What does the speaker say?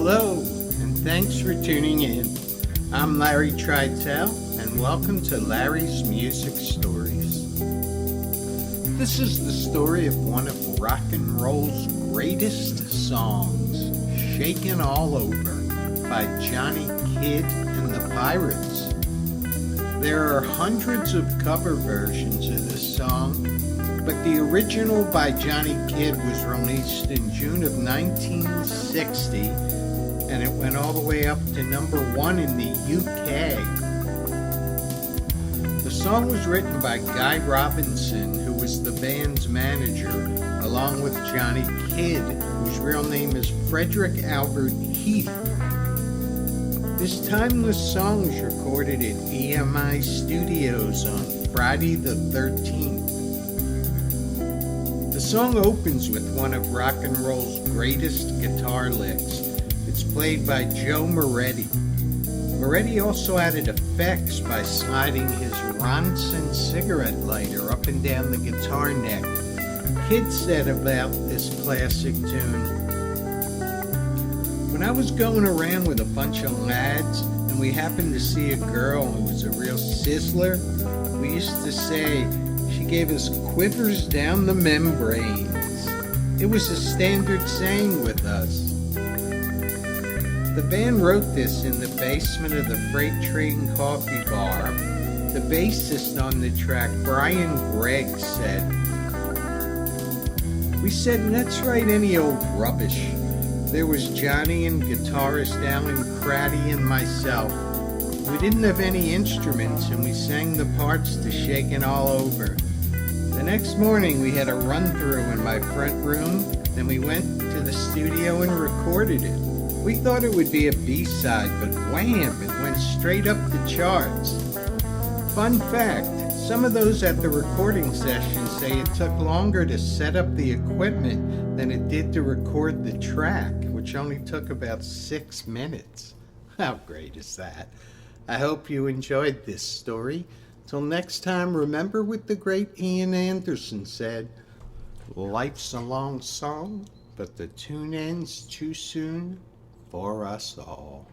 Hello, and thanks for tuning in. I'm Larry Tridell, and welcome to Larry's Music Stories. This is the story of one of rock and roll's greatest songs, Shakin' All Over by Johnny Kidd and the Pirates. There are hundreds of cover versions of this song, but the original by Johnny Kidd was released in June of 1960, and it went all the way up to number 1 in the UK. The song was written by Guy Robinson, who was the band's manager, along with Johnny Kidd, whose real name is Frederick Albert Heath. This timeless song was recorded at EMI Studios on Friday the 13th. The song opens with one of rock and roll's greatest guitar licks. It's played by Joe Moretti. Moretti also added effects by sliding his Ronson cigarette lighter up and down the guitar neck. Kidd said about this classic tune, "When I was going around with a bunch of lads and we happened to see a girl who was a real sizzler, we used to say she gave us quivers down the membranes. It was a standard saying with us." The band wrote this in the basement of the Freight Train Coffee Bar. The bassist on the track, Brian Gregg, said, "We said, let's write any old rubbish. There was Johnny and guitarist Alan Craddy and myself. We didn't have any instruments and we sang the parts to Shakin' All Over. The next morning we had a run-through in my front room, then we went to the studio and recorded it. We thought it would be a B-side, but wham, it went straight up the charts. Fun fact, some of those at the recording session say it took longer to set up the equipment than it did to record the track, which only took about 6 minutes. How great is that? I hope you enjoyed this story. Till next time, remember what the great Ian Anderson said, life's a long song, but the tune ends too soon for us all.